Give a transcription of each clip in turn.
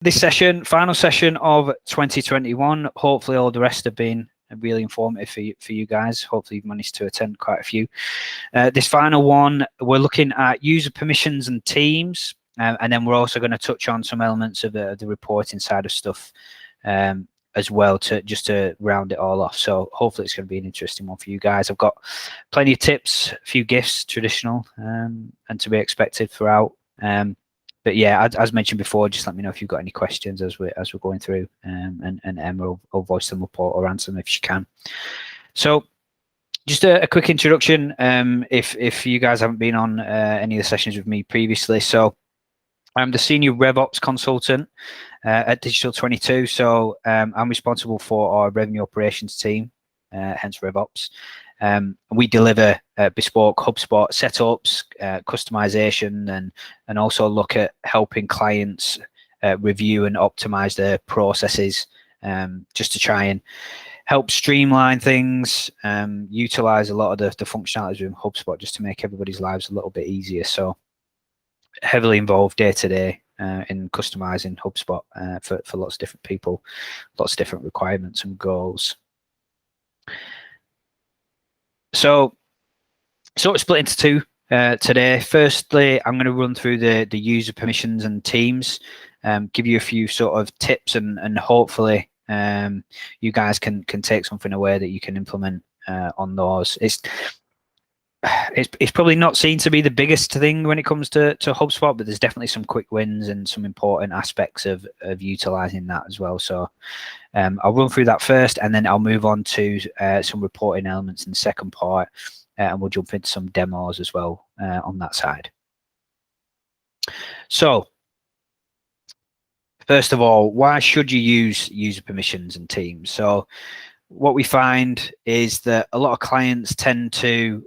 This session, final session of 2021. Hopefully all the rest have been really informative for you guys. Hopefully you've managed to attend quite a few. This final one, we're looking at user permissions and teams, and then we're also going to touch on some elements of the reporting side of stuff as well, just to round it all off. So hopefully it's going to be an interesting one for you guys. I've got plenty of tips, a few gifts, traditional and to be expected throughout. But yeah, as mentioned before, just let me know if you've got any questions as we're going through, and Emma will voice them up or answer them if she can. So just a quick introduction, if you guys haven't been on any of the sessions with me previously. So I'm the Senior RevOps Consultant at Digital 22. So I'm responsible for our revenue operations team, hence RevOps. We deliver bespoke HubSpot setups, customization, and also look at helping clients review and optimize their processes, just to try and help streamline things, utilize a lot of the functionalities within HubSpot just to make everybody's lives a little bit easier. So heavily involved day to day in customizing HubSpot for lots of different people, lots of different requirements and goals. So sort of split into two today. Firstly, I'm going to run through the user permissions and teams, give you a few sort of tips, and hopefully you guys can take something away that you can implement on those. It's probably not seen to be the biggest thing when it comes to HubSpot, but there's definitely some quick wins and some important aspects of utilizing that as well. So I'll run through that first, and then I'll move on to some reporting elements in the second part, and we'll jump into some demos as well on that side. So first of all, why should you use user permissions and teams? So what we find is that a lot of clients tend to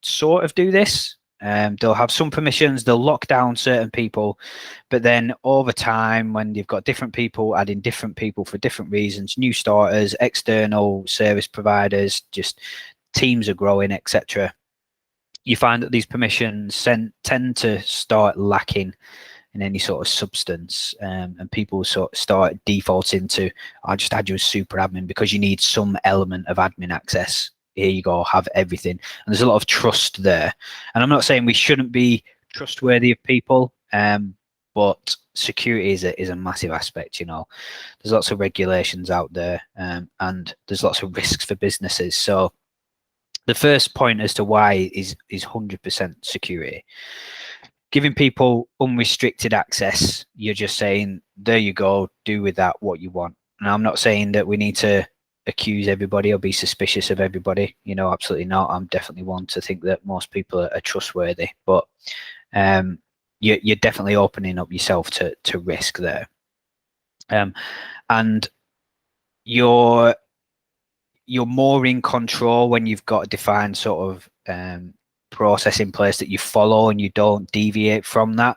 sort of do this. They'll have some permissions, they'll lock down certain people, but then over time, when you've got different people adding different people for different reasons, new starters, external service providers, just teams are growing, etc., you find that these permissions tend to start lacking in any sort of substance, and people sort of start defaulting to, I'll just add you as super admin because you need some element of admin access. Here you go, have everything. And there's a lot of trust there. And I'm not saying we shouldn't be trustworthy of people, but security is a massive aspect. You know, there's lots of regulations out there, and there's lots of risks for businesses. So the first point as to why is 100% security. Giving people unrestricted access, you're just saying, there you go, do with that what you want. And I'm not saying that we need to accuse everybody or be suspicious of everybody, you know, absolutely not. I'm definitely one to think that most people are trustworthy, but you're definitely opening up yourself to risk there, and you're more in control when you've got a defined sort of process in place that you follow and you don't deviate from that.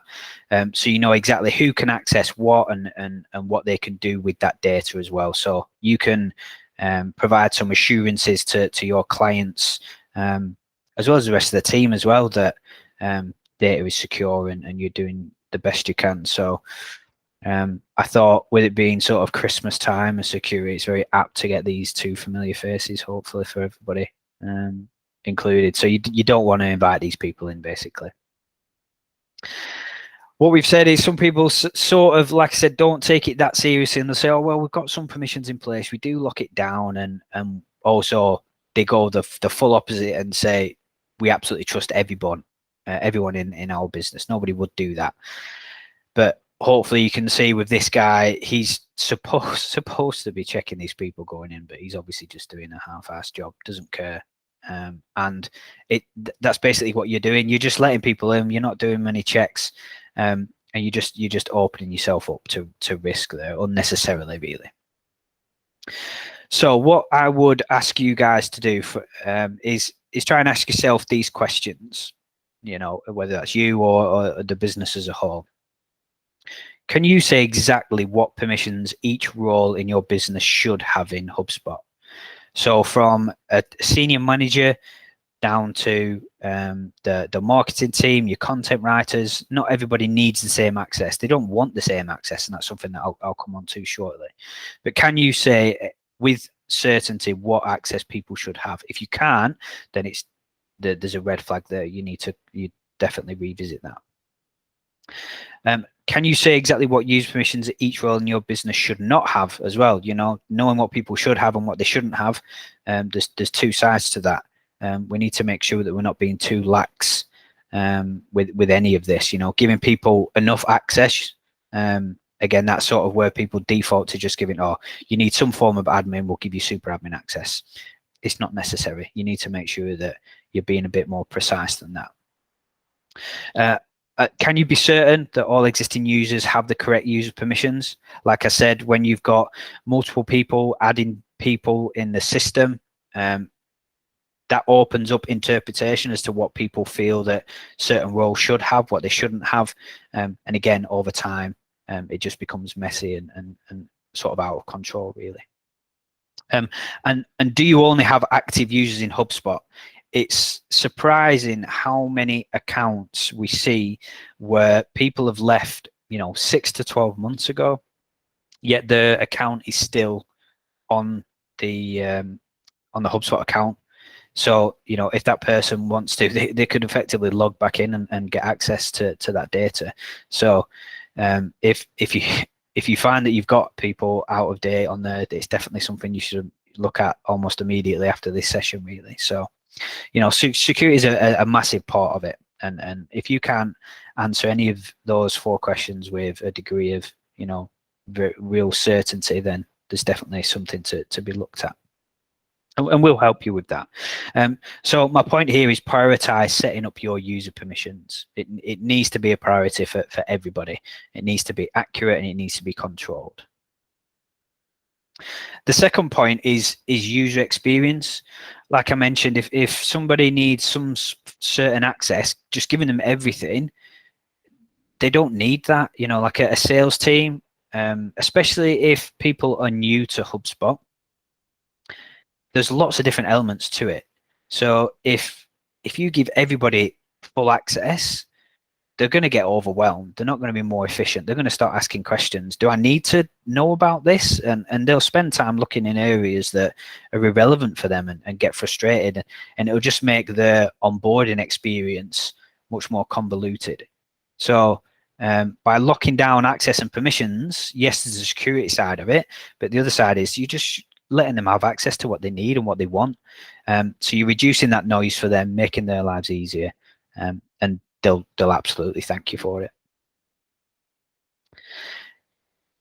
So you know exactly who can access what and what they can do with that data as well. So you can provide some assurances to your clients, as well as the rest of the team as well, that data is secure and you're doing the best you can. So I thought, with it being sort of Christmas time and security, it's very apt to get these two familiar faces, hopefully for everybody included. So you don't want to invite these people in, basically. What we've said is some people sort of, like I said, don't take it that seriously, and they'll say, oh, well, we've got some permissions in place, we do lock it down, and also they go the full opposite and say, we absolutely trust everyone in our business. Nobody would do that. But hopefully you can see with this guy, he's supposed to be checking these people going in, but he's obviously just doing a half-assed job, doesn't care. And that's basically what you're doing. You're just letting people in, you're not doing many checks, and you're just opening yourself up to risk there unnecessarily, really. So what I would ask you guys to do is try and ask yourself these questions, you know, whether that's you or the business as a whole. Can you say exactly what permissions each role in your business should have in HubSpot? So from a senior manager down to the marketing team, your content writers. Not everybody needs the same access. They don't want the same access, and that's something that I'll come on to shortly. But can you say with certainty what access people should have? If you can, then there's a red flag there. You definitely revisit that. Can you say exactly what user permissions each role in your business should not have as well? Knowing what people should have and what they shouldn't have. There's two sides to that. We need to make sure that we're not being too lax with any of this. Giving people enough access. Again, that's sort of where people default to just giving, you need some form of admin, we'll give you super admin access. It's not necessary. You need to make sure that you're being a bit more precise than that. Can you be certain that all existing users have the correct user permissions? Like I said, when you've got multiple people adding people in the system, that opens up interpretation as to what people feel that certain roles should have, what they shouldn't have. And again, over time, it just becomes messy and sort of out of control, really. And do you only have active users in HubSpot? It's surprising how many accounts we see where people have left, 6 to 12 months ago, yet the account is still on the HubSpot account. So, if that person wants to, they could effectively log back in and get access to that data. So if you find that you've got people out of date on there, it's definitely something you should look at almost immediately after this session, really. So, security is a massive part of it. And if you can't answer any of those 4 questions with a degree of, real certainty, then there's definitely something to be looked at. And we'll help you with that. So my point here is prioritize setting up your user permissions. It needs to be a priority for everybody. It needs to be accurate and it needs to be controlled. The second point is user experience. Like I mentioned, if somebody needs some certain access, just giving them everything, they don't need that. Like a sales team, especially if people are new to HubSpot, there's lots of different elements to it. So if you give everybody full access, they're going to get overwhelmed. They're not going to be more efficient. They're going to start asking questions. Do I need to know about this? And they'll spend time looking in areas that are irrelevant for them and get frustrated. And it'll just make their onboarding experience much more convoluted. So by locking down access and permissions, yes, there's a security side of it, but the other side is you just letting them have access to what they need and what they want. So you're reducing that noise for them, making their lives easier, and they'll absolutely thank you for it.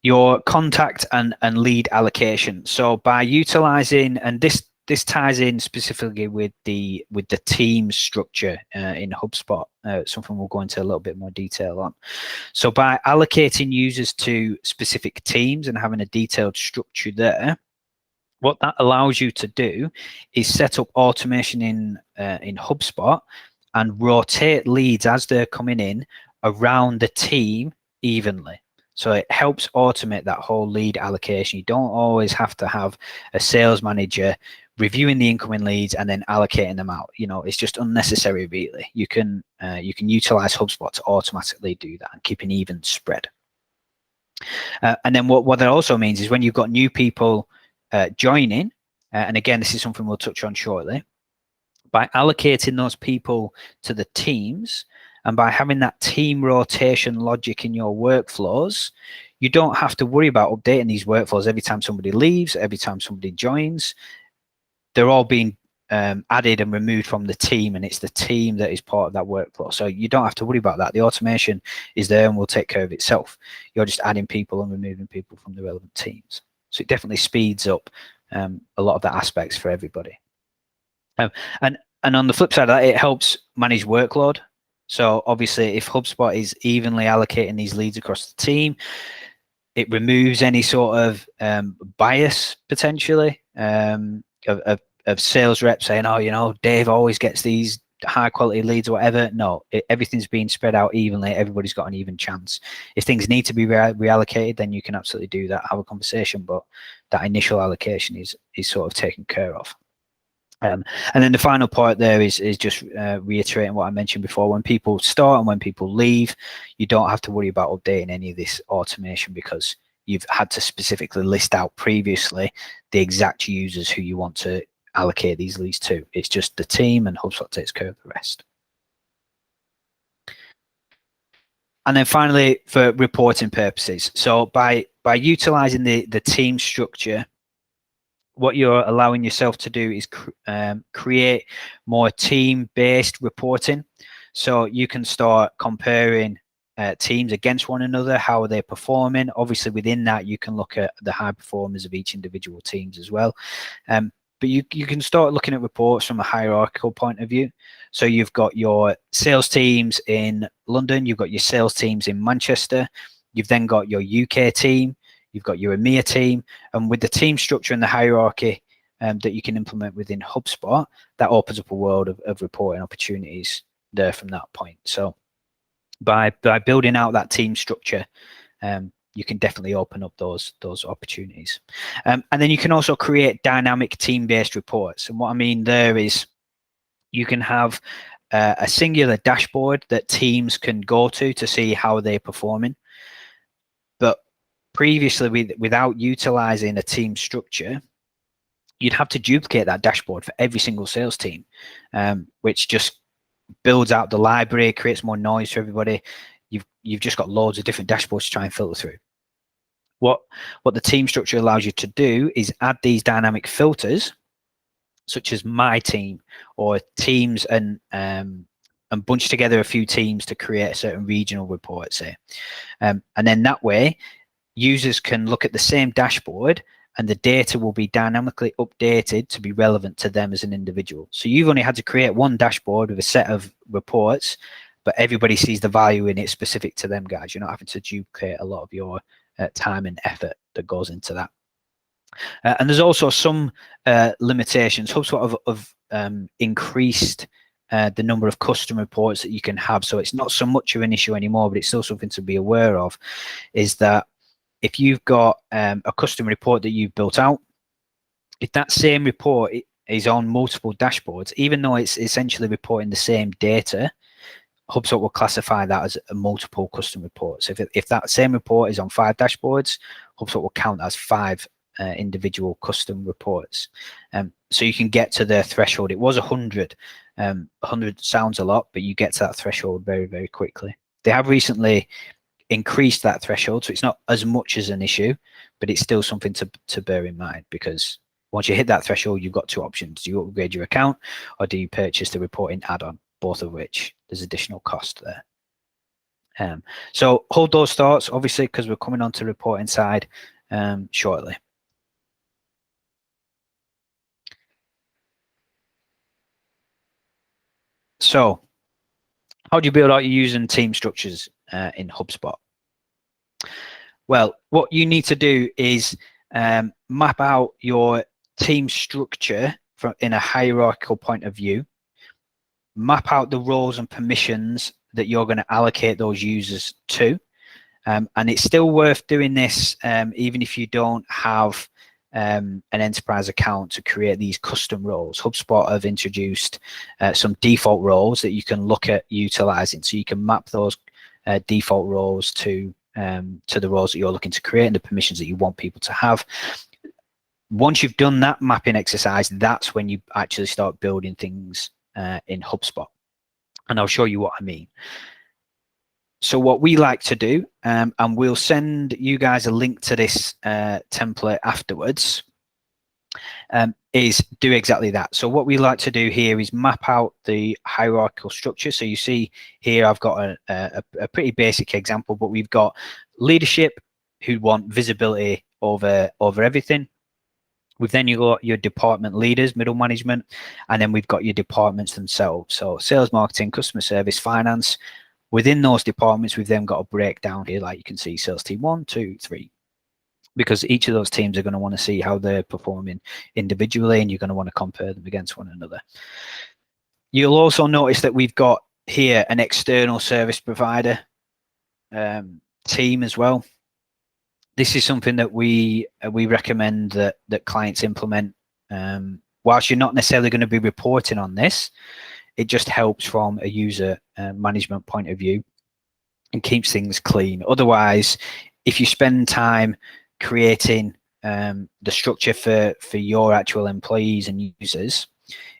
Your contact and lead allocation. So by utilizing, and this ties in specifically with the team structure in HubSpot, something we'll go into a little bit more detail on. So by allocating users to specific teams and having a detailed structure there, what that allows you to do is set up automation in HubSpot and rotate leads as they're coming in around the team evenly. So it helps automate that whole lead allocation. You don't always have to have a sales manager reviewing the incoming leads and then allocating them out. It's just unnecessary, really. You can utilize HubSpot to automatically do that and keep an even spread. And then what that also means is when you've got new people joining, and again, this is something we'll touch on shortly, by allocating those people to the teams and by having that team rotation logic in your workflows, you don't have to worry about updating these workflows every time somebody leaves, every time somebody joins. They're all being added and removed from the team, and it's the team that is part of that workflow. So you don't have to worry about that. The automation is there and will take care of itself. You're just adding people and removing people from the relevant teams. So it definitely speeds up a lot of the aspects for everybody. And on the flip side of that, it helps manage workload. So obviously, if HubSpot is evenly allocating these leads across the team, it removes any sort of bias potentially of sales reps saying, oh, Dave always gets these high quality leads or whatever. No, everything's being spread out evenly. Everybody's got an even chance. If things need to be reallocated, then you can absolutely do that, have a conversation, but that initial allocation is sort of taken care of. And then the final part there is just reiterating what I mentioned before. When people start and when people leave, you don't have to worry about updating any of this automation, because you've had to specifically list out previously the exact users who you want to allocate these leads to. It's just the team, and HubSpot takes care of the rest. And then finally, for reporting purposes, so by utilizing the team structure, what you're allowing yourself to do is create more team-based reporting. So you can start comparing teams against one another. How are they performing? Obviously, within that, you can look at the high performers of each individual teams as well. But you can start looking at reports from a hierarchical point of view. So you've got your sales teams in London, you've got your sales teams in Manchester, you've then got your UK team, you've got your EMEA team, and with the team structure and the hierarchy that you can implement within HubSpot, that opens up a world of reporting opportunities there from that point. So by building out that team structure, you can definitely open up those opportunities. And then you can also create dynamic team-based reports. And what I mean there is you can have a singular dashboard that teams can go to see how they're performing. But previously, without utilizing a team structure, you'd have to duplicate that dashboard for every single sales team, which just builds out the library, creates more noise for everybody. You've just got loads of different dashboards to try and filter through. What the team structure allows you to do is add these dynamic filters, such as my team or teams, and bunch together a few teams to create a certain regional report, say. And then that way, users can look at the same dashboard and the data will be dynamically updated to be relevant to them as an individual. So you've only had to create one dashboard with a set of reports, but everybody sees the value in it specific to them, guys. You're not having to duplicate a lot of your time and effort that goes into that. And there's also some limitations. HubSpot have increased the number of custom reports that you can have. So it's not so much of an issue anymore, but it's still something to be aware of, is that if you've got a custom report that you've built out, if that same report is on multiple dashboards, even though it's essentially reporting the same data, HubSpot will classify that as a multiple custom report. So if that same report is on 5 dashboards, HubSpot will count as 5 individual custom reports. So you can get to the threshold. It was 100. 100 sounds a lot, but you get to that threshold very, very quickly. They have recently increased that threshold, so it's not as much as an issue, but it's still something to bear in mind, because once you hit that threshold, you've got 2 options. Do you upgrade your account, or do you purchase the reporting add-on, both of which there's additional cost there. So hold those thoughts, obviously, because we're coming on to reporting side shortly. So how do you build out your user and team structures in HubSpot? Well, what you need to do is map out your team structure in a hierarchical point of view. Map out the roles and permissions that you're going to allocate those users to. And it's still worth doing this even if you don't have an enterprise account to create these custom roles. HubSpot have introduced some default roles that you can look at utilizing. So you can map those default roles to the roles that you're looking to create and the permissions that you want people to have. Once you've done that mapping exercise, that's when you actually start building things in HubSpot. And I'll show you what I mean. So what we like to do, and we'll send you guys a link to this template afterwards, is do exactly that. So what we like to do here is map out the hierarchical structure. So you see here, I've got a pretty basic example, but we've got leadership who want visibility over everything. We've then got your department leaders, middle management, and then we've got your departments themselves. So sales, marketing, customer service, finance. Within those departments, we've then got a breakdown here, like you can see, sales team 1, 2, 3. Because each of those teams are going to want to see how they're performing individually, and you're going to want to compare them against one another. You'll also notice that we've got here an external service provider team as well. This is something that we recommend that clients implement whilst you're not necessarily going to be reporting on this, it just helps from a user management point of view and keeps things clean. Otherwise, if you spend time creating the structure for your actual employees and users,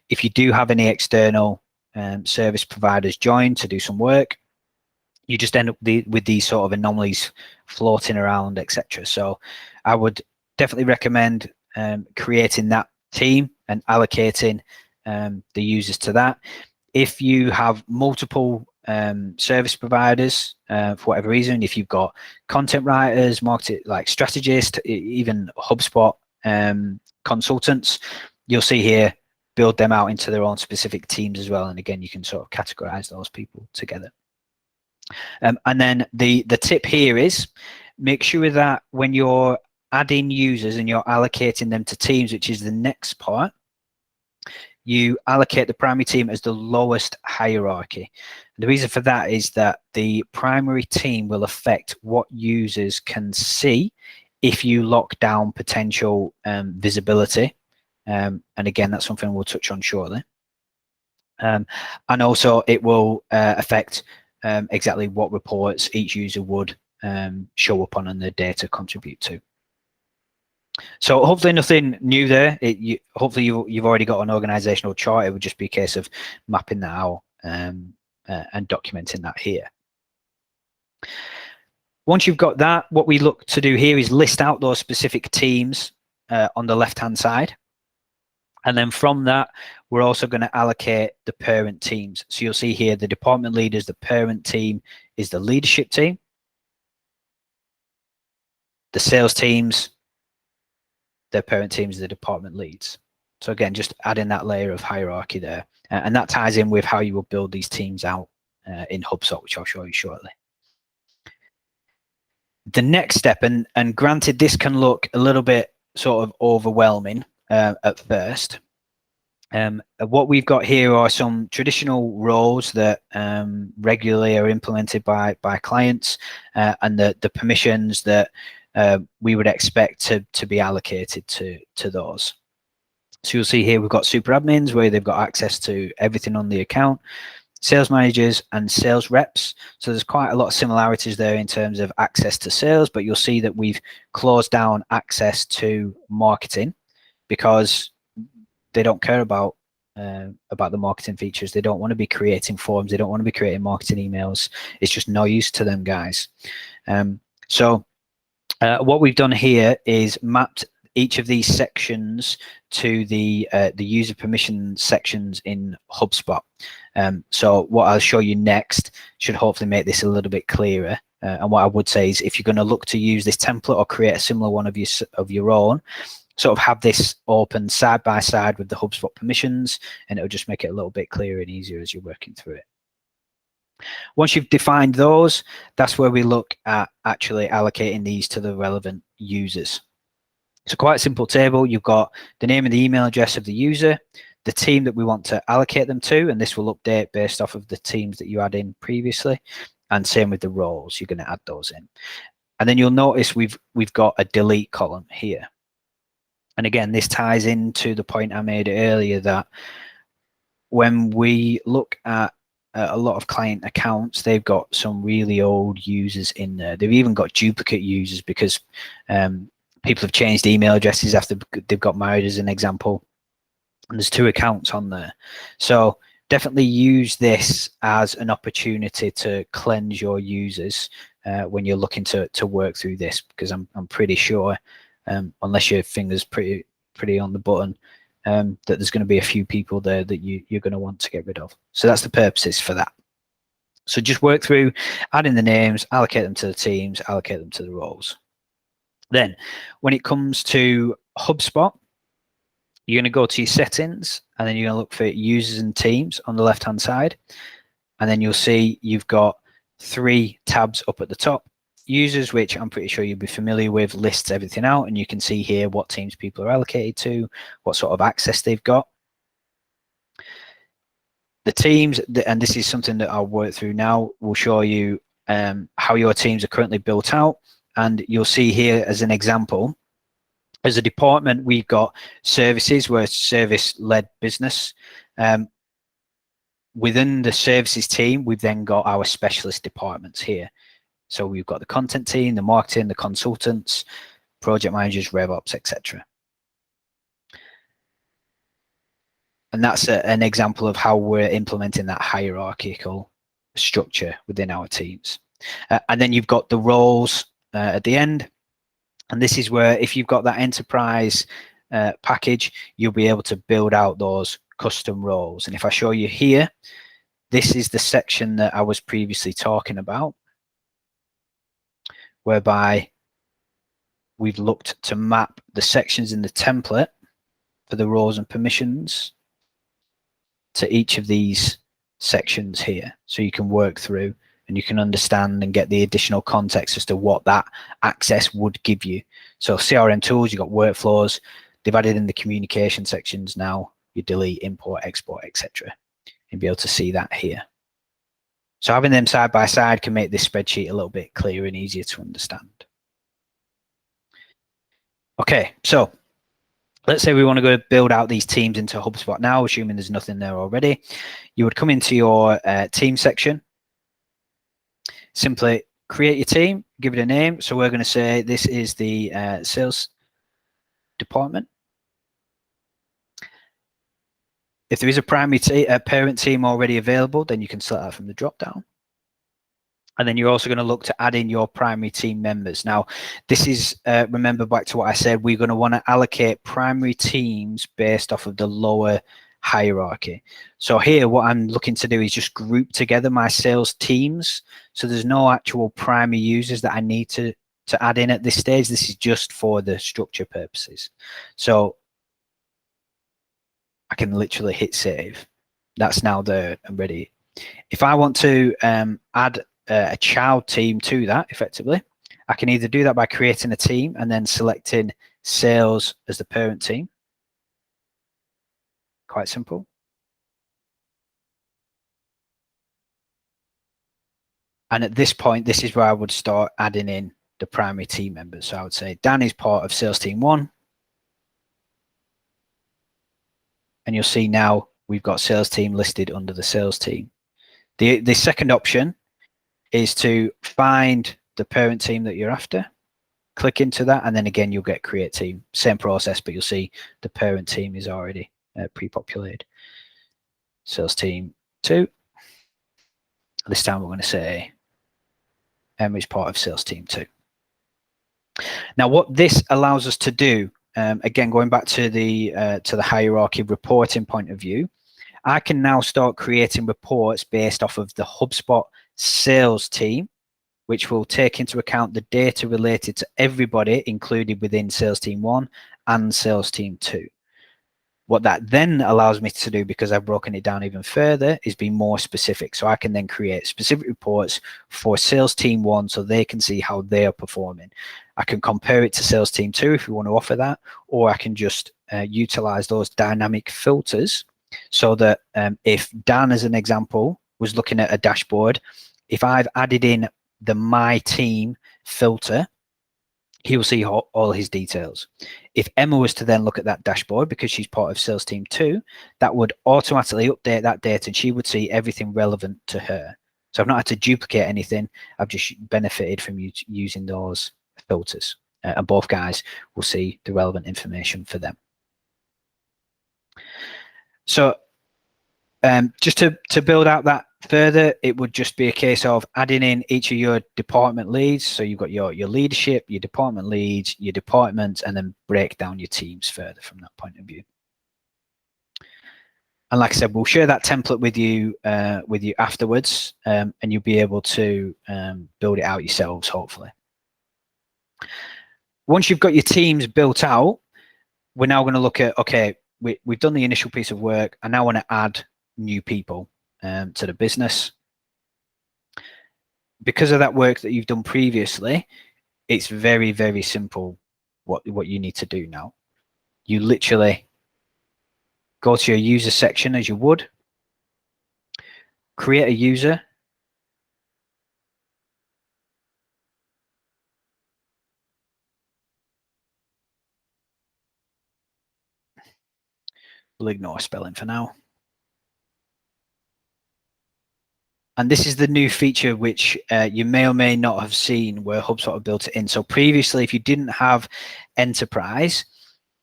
if you do have any external service providers join to do some work, you just end up with these sort of anomalies floating around, etc. So I would definitely recommend creating that team and allocating the users to that. If you have multiple service providers for whatever reason, if you've got content writers, marketing like strategists, even HubSpot consultants, you'll see here, build them out into their own specific teams as well. And again, you can sort of categorize those people together. And then the tip here is make sure that when you're adding users and you're allocating them to teams, which is the next part, you allocate the primary team as the lowest hierarchy. And the reason for that is that the primary team will affect what users can see if you lock down potential visibility. And again, that's something we'll touch on shortly. And also it will affect exactly what reports each user would show up on and the data contribute to. So hopefully nothing new there. Hopefully you've already got an organizational chart. It would just be a case of mapping that out and documenting that here. Once you've got that, what we look to do here is list out those specific teams on the left-hand side. And then from that, we're also going to allocate the parent teams. So you'll see here the department leaders, the parent team is the leadership team. The sales teams, their parent teams, the department leads. So again, just adding that layer of hierarchy there. And that ties in with how you will build these teams out in HubSpot, which I'll show you shortly. The next step, and granted, this can look a little bit sort of overwhelming at first. What we've got here are some traditional roles that regularly are implemented by clients and the permissions that we would expect to be allocated to those. So you'll see here we've got super admins where they've got access to everything on the account, sales managers and sales reps. So there's quite a lot of similarities there in terms of access to sales, but you'll see that we've closed down access to marketing because they don't care about the marketing features. They don't want to be creating forms. They don't want to be creating marketing emails. It's just no use to them, guys. So what we've done here is mapped each of these sections to the user permission sections in HubSpot. So what I'll show you next should hopefully make this a little bit clearer. And what I would say is if you're going to look to use this template or create a similar one of your own, sort of have this open side by side with the HubSpot permissions, and it'll just make it a little bit clearer and easier as you're working through it. Once you've defined those, that's where we look at actually allocating these to the relevant users. It's a quite simple table. You've got the name and the email address of the user, the team that we want to allocate them to, and this will update based off of the teams that you had in previously, and same with the roles. You're going to add those in. And then you'll notice we've got a delete column here. And again, this ties into the point I made earlier that when we look at a lot of client accounts, they've got some really old users in there. They've even got duplicate users because people have changed email addresses after they've got married, as an example. And there's 2 accounts on there. So definitely use this as an opportunity to cleanse your users when you're looking to work through this, because I'm pretty sure unless your finger's pretty on the button, that there's going to be a few people there that you're going to want to get rid of. So that's the purposes for that. So just work through adding the names, allocate them to the teams, allocate them to the roles. Then when it comes to HubSpot, you're going to go to your settings, and then you're going to look for users and teams on the left hand side, and then you'll see you've got 3 tabs up at the top. Users, which I'm pretty sure you'll be familiar with, lists everything out, and you can see here what teams people are allocated to, what sort of access they've got. The teams, and this is something that I'll work through now, will show you how your teams are currently built out, and you'll see here as an example As a department, we've got services. We're a service-led business. Within the services team, we've then got our specialist departments here. So we've got the content team, the marketing, the consultants, project managers, RevOps, etc. And that's an example of how we're implementing that hierarchical structure within our teams. And then you've got the roles at the end. And this is where, if you've got that enterprise package, you'll be able to build out those custom roles. And if I show you here, this is the section that I was previously talking about, whereby we've looked to map the sections in the template for the roles and permissions to each of these sections here. So you can work through and you can understand and get the additional context as to what that access would give you. So CRM tools, you've got workflows, they've added in the communication sections now, you delete, import, export, etc. You'll be able to see that here. So having them side by side can make this spreadsheet a little bit clearer and easier to understand. Okay, so let's say we want to go build out these teams into HubSpot now, assuming there's nothing there already. You would come into your team section, simply create your team, give it a name. So we're going to say this is the sales department. If there is a primary parent team already available, then you can select that from the drop down. And then you're also going to look to add in your primary team members. Now, this is, remember back to what I said, we're going to want to allocate primary teams based off of the lower hierarchy. So here, what I'm looking to do is just group together my sales teams. So there's no actual primary users that I need to add in at this stage. This is just for the structure purposes. So I can literally hit save. That's now there and ready. If I want to add a child team to that, effectively, I can either do that by creating a team and then selecting sales as the parent team. Quite simple. And at this point, this is where I would start adding in the primary team members. So I would say Dan is part of sales team 1. And you'll see now we've got sales team listed under the sales team. The second option is to find the parent team that you're after, click into that, and then again, you'll get create team. Same process, but you'll see the parent team is already pre-populated. Sales team 2. This time we're going to say Emma is part of sales team 2. Now, what this allows us to do, again, going back to the hierarchy reporting point of view, I can now start creating reports based off of the HubSpot sales team, which will take into account the data related to everybody included within sales team 1 and sales team 2. What that then allows me to do, because I've broken it down even further, is be more specific. So I can then create specific reports for sales team 1 so they can see how they are performing. I can compare it to sales team 2 if we want to offer that, or I can just utilize those dynamic filters so that if Dan, as an example, was looking at a dashboard, if I've added in the My Team filter, he will see all his details. If Emma was to then look at that dashboard, because she's part of sales team 2, that would automatically update that data and she would see everything relevant to her. So I've not had to duplicate anything. I've just benefited from using those filters. And both guys will see the relevant information for them. So just to build out that further, it would just be a case of adding in each of your department leads. So you've got your leadership, your department leads, your departments, and then break down your teams further from that point of view. And like I said, we'll share that template with you afterwards, and you'll be able to build it out yourselves, hopefully. Once you've got your teams built out, we're now going to look at, okay, we've done the initial piece of work. I now want to add new people to the business. Because of that work that you've done previously, it's very, very simple what you need to do now. You literally go to your user section as you would, create a user, We'll ignore spelling for now. And this is the new feature which you may or may not have seen where HubSpot have built it in. So previously, if you didn't have enterprise,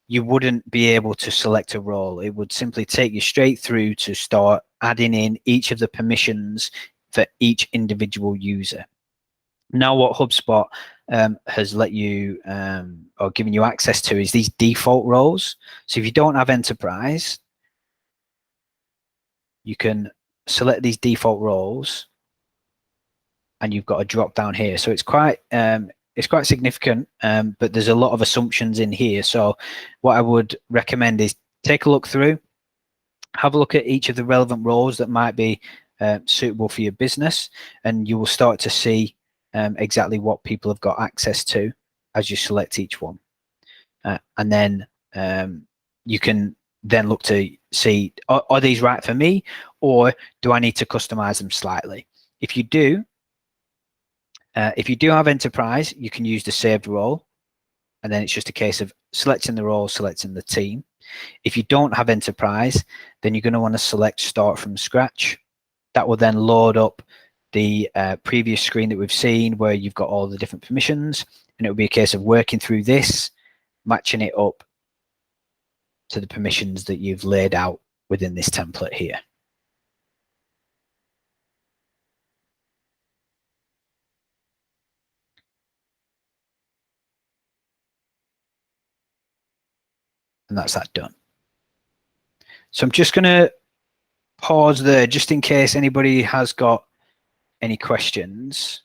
you wouldn't be able to select a role. It would simply take you straight through to start adding in each of the permissions for each individual user. Now what HubSpot has let you or given you access to is these default roles. So if you don't have enterprise, you can select these default roles and you've got a drop down here. So it's quite significant, but there's a lot of assumptions in here. So what I would recommend is take a look through, have a look at each of the relevant roles that might be suitable for your business, and you will start to see exactly what people have got access to as you select each one. And then you can then look to see, are these right for me, or do I need to customize them slightly? If you do have enterprise, you can use the saved role, and then it's just a case of selecting the role, selecting the team. If you don't have enterprise, then you're going to want to select start from scratch. That will then load up the previous screen that we've seen where you've got all the different permissions, and it will be a case of working through this, matching it up to the permissions that you've laid out within this template here. And that's that done. So I'm just going to pause there just in case anybody has got any questions.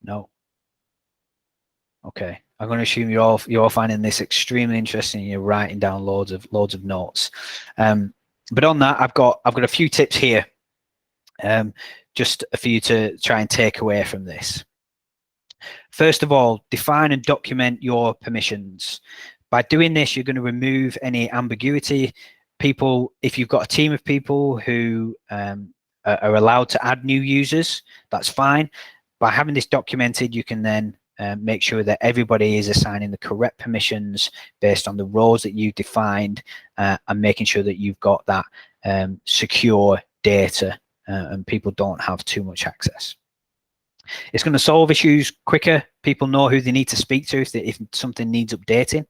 No. Okay. I'm going to assume you're all finding this extremely interesting. You're writing down loads of notes. But on that, I've got a few tips here, just for you to try and take away from this. First of all, define and document your permissions. By doing this, you're going to remove any ambiguity. People, if you've got a team of people who are allowed to add new users, that's fine. By having this documented, you can then make sure that everybody is assigning the correct permissions based on the roles that you defined, and making sure that you've got that secure data and people don't have too much access. It's going to solve issues quicker. People know who they need to speak to if something needs updating.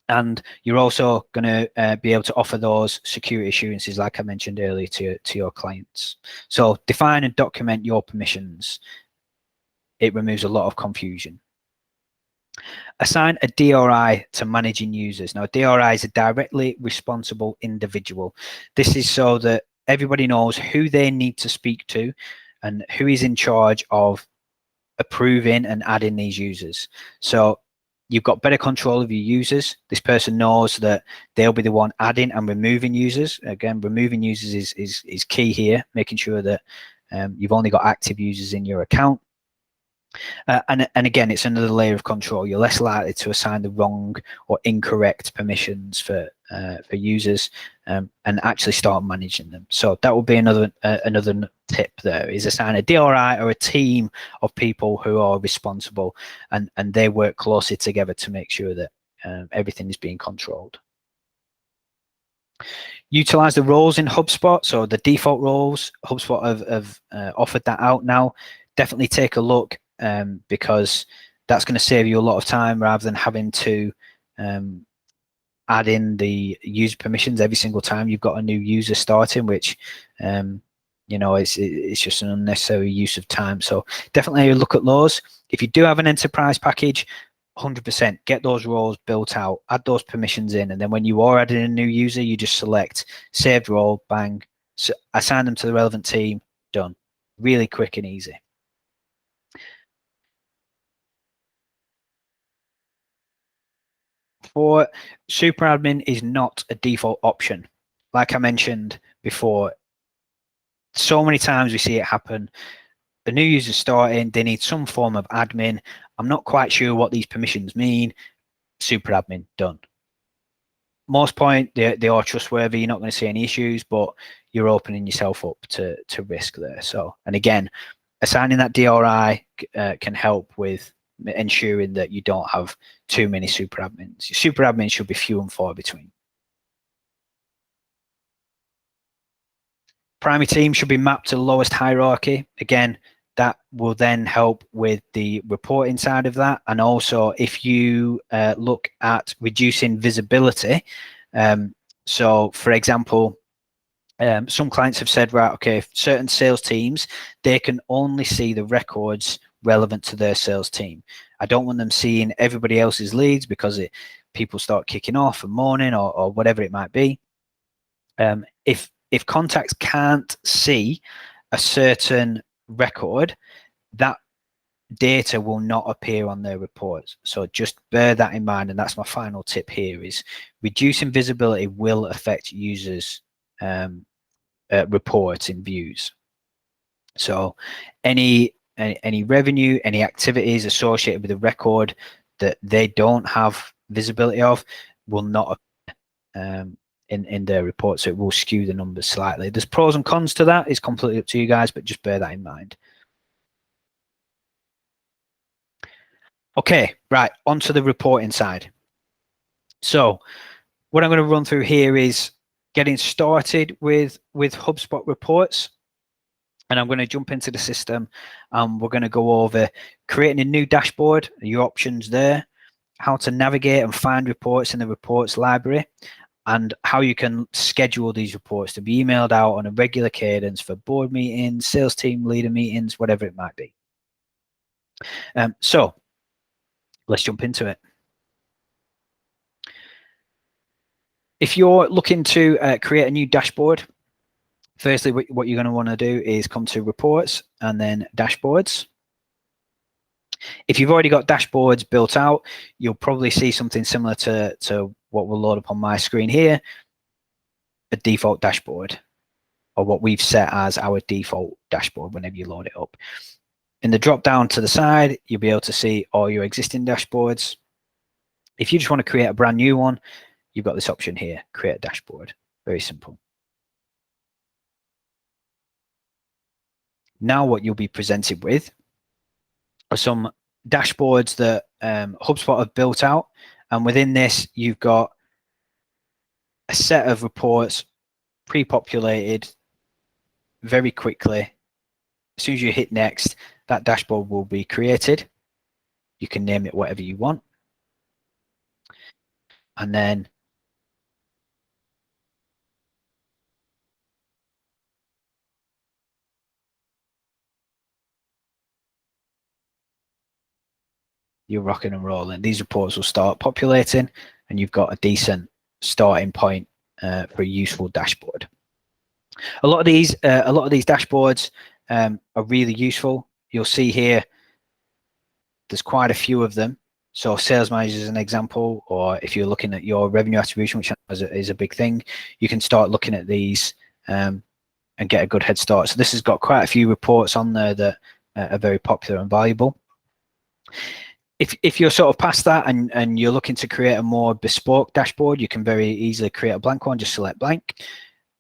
And you're also going to be able to offer those security assurances, like I mentioned earlier, to your clients. So define and document your permissions. It removes a lot of confusion. Assign a DRI to managing users. Now, a DRI is a directly responsible individual. This is so that everybody knows who they need to speak to and who is in charge of approving and adding these users. So you've got better control of your users. This person knows that they'll be the one adding and removing users. Again, removing users is key here, making sure that you've only got active users in your account. And again, it's another layer of control. You're less likely to assign the wrong or incorrect permissions for users, and actually start managing them. So that will be another tip there, is assign a DRI or a team of people who are responsible, and they work closely together to make sure that everything is being controlled. Utilize the roles in HubSpot. So the default roles, HubSpot have offered that out now. Definitely take a look, because that's going to save you a lot of time rather than having to add in the user permissions every single time you've got a new user starting, which it's just an unnecessary use of time. So definitely look at those. If you do have an enterprise package, 100% get those roles built out, add those permissions in, and then when you are adding a new user, you just select saved role, bang, so assign them to the relevant team, done. Really quick and easy. For super admin is not a default option. Like I mentioned before, so many times we see it happen. The new user starting, they need some form of admin. I'm not quite sure what these permissions mean. Super admin, done. Most point, they are trustworthy. You're not going to see any issues, but you're opening yourself up to risk there. So, and again, assigning that DRI can help with ensuring that you don't have too many super admins. Your super admins should be few and far between. Primary team should be mapped to the lowest hierarchy. Again, that will then help with the reporting side of that. And also, if you look at reducing visibility, so for example, some clients have said, right, okay, certain sales teams, they can only see the records relevant to their sales team. I don't want them seeing everybody else's leads because people start kicking off and moaning or whatever it might be. If contacts can't see a certain record, that data will not appear on their reports. So just bear that in mind. And that's my final tip here is reducing visibility will affect users' reports in views. So any revenue, any activities associated with a record that they don't have visibility of will not appear in their report, so it will skew the numbers slightly. There's pros and cons to that. It's completely up to you guys, but just bear that in mind. Okay, right, onto the reporting side. So what I'm going to run through here is getting started with HubSpot reports. And I'm going to jump into the system and we're going to go over creating a new dashboard, your options there, how to navigate and find reports in the reports library, and how you can schedule these reports to be emailed out on a regular cadence for board meetings, sales team leader meetings, whatever it might be. So let's jump into it. If you're looking to create a new dashboard, firstly, what you're going to want to do is come to reports and then dashboards. If you've already got dashboards built out, you'll probably see something similar to what will load up on my screen here, a default dashboard, or what we've set as our default dashboard whenever you load it up. In the drop down to the side, you'll be able to see all your existing dashboards. If you just want to create a brand new one, you've got this option here, create a dashboard. Very simple. Now what you'll be presented with are some dashboards that HubSpot have built out. And within this, you've got a set of reports pre-populated very quickly. As soon as you hit next, that dashboard will be created. You can name it whatever you want. And then you're rocking and rolling. These reports will start populating and you've got a decent starting point for a useful dashboard. A lot of these dashboards are really useful. You'll see here, there's quite a few of them. So sales manager is an example, or if you're looking at your revenue attribution, which is a big thing, you can start looking at these and get a good head start. So this has got quite a few reports on there that are very popular and valuable. If you're sort of past that and you're looking to create a more bespoke dashboard, you can very easily create a blank one, just select blank.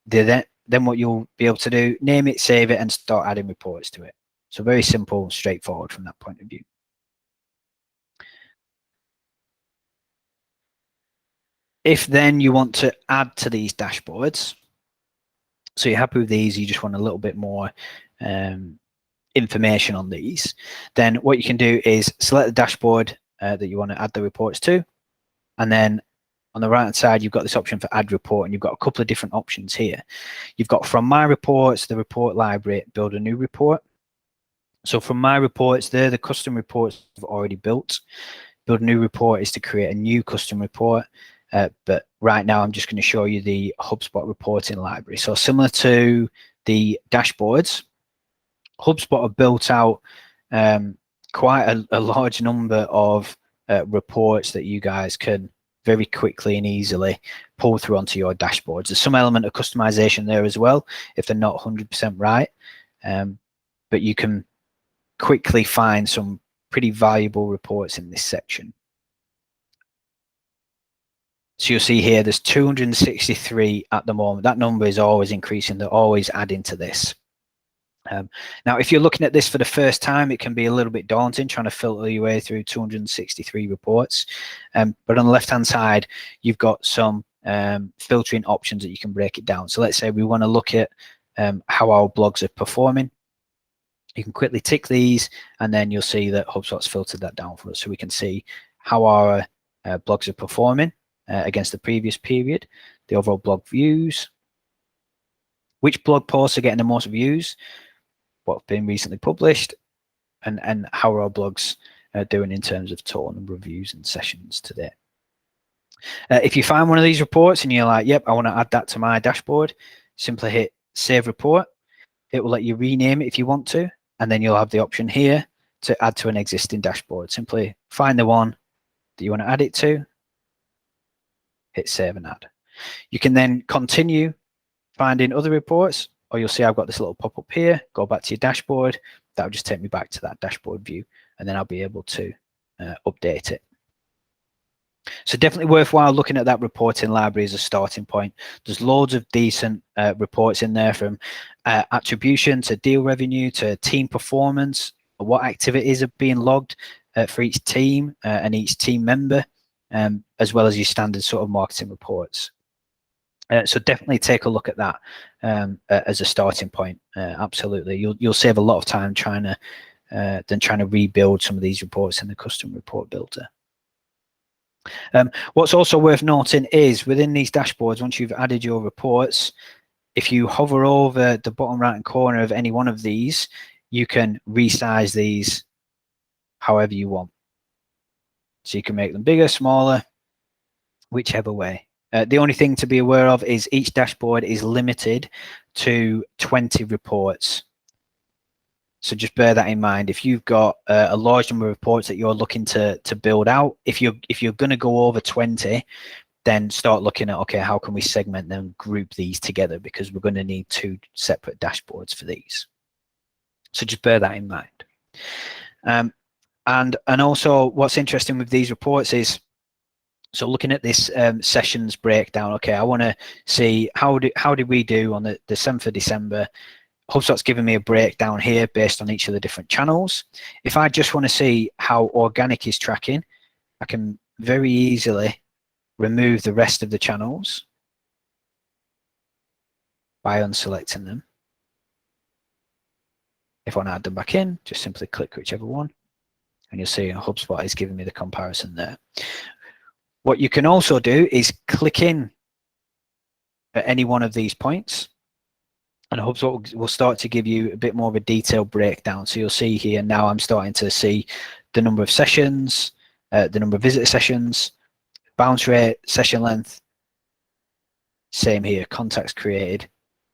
Then what you'll be able to do, name it, save it, and start adding reports to it. So very simple, straightforward from that point of view. If then you want to add to these dashboards, so you're happy with these, you just want a little bit more information on these, then what you can do is select the dashboard that you want to add the reports to, and then on the right hand side you've got this option for add report, and you've got a couple of different options here. You've got from my reports, the report library, build a new report. So from my reports, they're the custom reports I've already built. Build a new report is to create a new custom report, but right now I'm just going to show you the HubSpot reporting library. So similar to the dashboards, HubSpot have built out quite a large number of reports that you guys can very quickly and easily pull through onto your dashboards. There's some element of customization there as well, if they're not 100% right, but you can quickly find some pretty valuable reports in this section. So you'll see here, there's 263 at the moment. That number is always increasing. They're always adding to this. Now, if you're looking at this for the first time, it can be a little bit daunting trying to filter your way through 263 reports. But on the left-hand side, you've got some filtering options that you can break it down. So let's say we want to look at how our blogs are performing. You can quickly tick these, and then you'll see that HubSpot's filtered that down for us. So we can see how our blogs are performing against the previous period, the overall blog views, which blog posts are getting the most views, what's been recently published, and how are our blogs doing in terms of total number of views and sessions today. If you find one of these reports and you're like, yep, I want to add that to my dashboard, simply hit Save Report. It will let you rename it if you want to, and then you'll have the option here to add to an existing dashboard. Simply find the one that you want to add it to, hit Save and Add. You can then continue finding other reports, or you'll see I've got this little pop-up here. Go back to your dashboard. That'll just take me back to that dashboard view, and then I'll be able to update it. So definitely worthwhile looking at that reporting library as a starting point. There's loads of decent reports in there, from attribution to deal revenue to team performance, what activities are being logged for each team and each team member, as well as your standard sort of marketing reports. So definitely take a look at that as a starting point. Absolutely, you'll save a lot of time trying to rebuild some of these reports in the custom report builder. What's also worth noting is within these dashboards, once you've added your reports, if you hover over the bottom right hand corner of any one of these, you can resize these however you want. So you can make them bigger, smaller, whichever way. The only thing to be aware of is each dashboard is limited to 20 reports. So just bear that in mind. If you've got a large number of reports that you're looking to build out, if you're going to go over 20, then start looking at, okay, how can we segment them, group these together, because we're going to need 2 separate dashboards for these. So just bear that in mind. And also what's interesting with these reports is, so looking at this sessions breakdown, okay, I want to see how did we do on the 7th of December. HubSpot's given me a breakdown here based on each of the different channels. If I just want to see how organic is tracking, I can very easily remove the rest of the channels by unselecting them. If I want to add them back in, just simply click whichever one, and you'll see HubSpot is giving me the comparison there. What you can also do is click in at any one of these points, and HubSpot will start to give you a bit more of a detailed breakdown. So you'll see here now I'm starting to see the number of sessions, the number of visitor sessions, bounce rate, session length. Same here, contacts created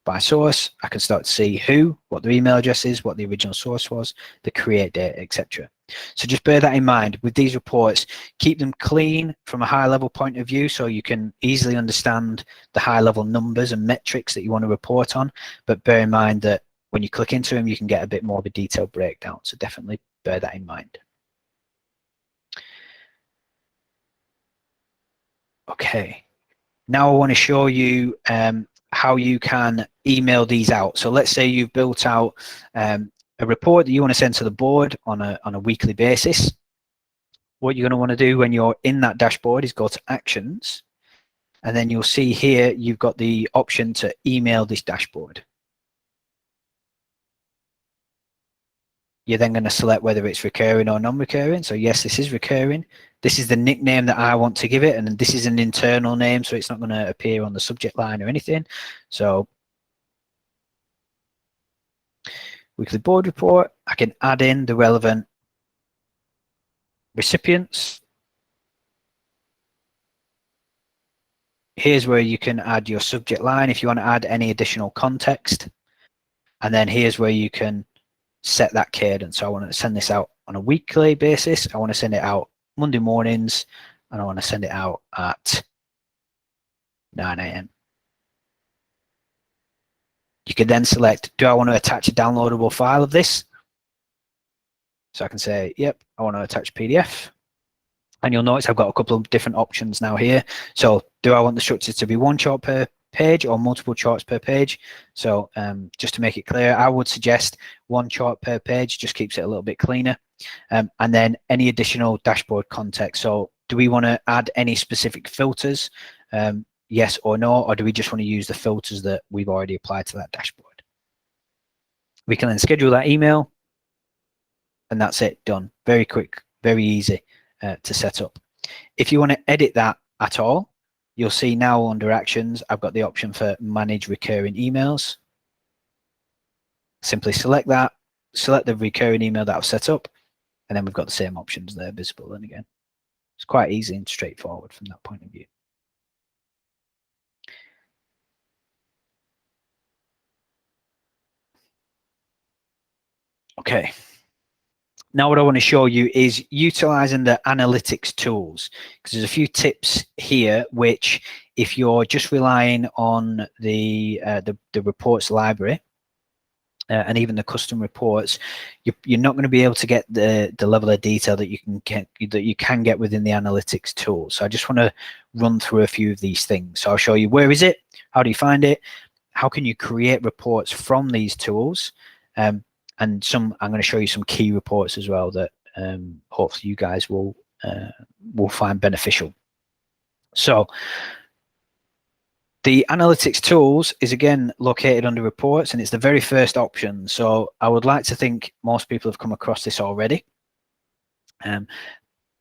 by source. I can start to see who, what their email address is, what the original source was, the create date, etc. So just bear that in mind with these reports. Keep them clean from a high level point of view so you can easily understand the high level numbers and metrics that you want to report on, but bear in mind that when you click into them you can get a bit more of a detailed breakdown, so definitely bear that in mind. Okay, now I want to show you how you can email these out. So let's say you've built out a report that you want to send to the board on a weekly basis. What you're going to want to do when you're in that dashboard is go to Actions, and then you'll see here you've got the option to email this dashboard. You're then going to select whether it's recurring or non-recurring. So yes, this is recurring. This is the nickname that I want to give it, and this is an internal name, so it's not going to appear on the subject line or anything. So weekly board report, I can add in the relevant recipients. Here's where you can add your subject line if you want to add any additional context. And then here's where you can set that cadence. So I want to send this out on a weekly basis. I want to send it out Monday mornings, and I want to send it out at 9 AM. You can then select, do I want to attach a downloadable file of this? So I can say, yep, I want to attach PDF. And you'll notice I've got a couple of different options now here. So do I want the structure to be one shot per page or multiple charts per page. So just to make it clear, I would suggest 1 chart per page, just keeps it a little bit cleaner. And then any additional dashboard context. So do we want to add any specific filters? Yes or no, or do we just want to use the filters that we've already applied to that dashboard? We can then schedule that email, and that's it, done. Very quick, very easy to set up. If you want to edit that at all, you'll see now under actions, I've got the option for manage recurring emails. Simply select that, select the recurring email that I've set up, and then we've got the same options there visible. And again, it's quite easy and straightforward from that point of view. Okay. Now what I want to show you is utilizing the analytics tools, because there's a few tips here which, if you're just relying on the reports library and even the custom reports, you're not going to be able to get the level of detail that you can get within the analytics tool. So I just want to run through a few of these things. So I'll show you where is it, how do you find it, how can you create reports from these tools, and I'm going to show you some key reports as well that hopefully you guys will find beneficial. So the analytics tools is again located under reports, and it's the very first option. So I would like to think most people have come across this already.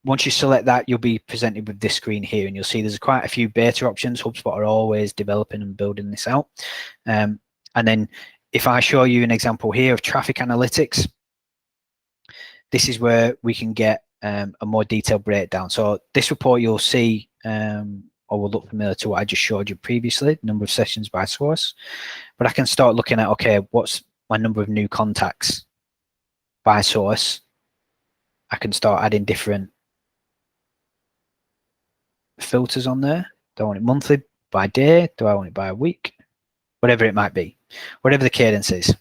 Once you select that, you'll be presented with this screen here, and you'll see there's quite a few beta options. HubSpot are always developing and building this out. And then if I show you an example here of traffic analytics, this is where we can get a more detailed breakdown. So this report you'll see or will look familiar to what I just showed you previously, number of sessions by source. But I can start looking at, okay, what's my number of new contacts by source? I can start adding different filters on there. Do I want it monthly, by day? Do I want it by a week? Whatever it might be, whatever the cadence is.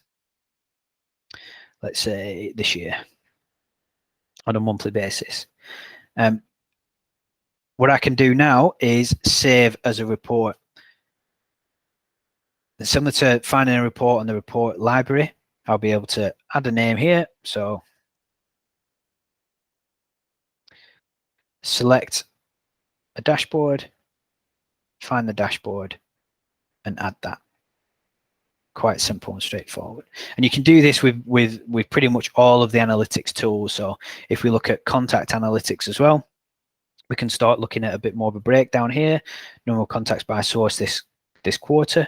Let's say this year on a monthly basis. What I can do now is save as a report. And similar to finding a report on the report library, I'll be able to add a name here. So select a dashboard, find the dashboard, and add that. Quite simple and straightforward. And you can do this with pretty much all of the analytics tools. So if we look at contact analytics as well, we can start looking at a bit more of a breakdown here. Number of contacts by source this quarter.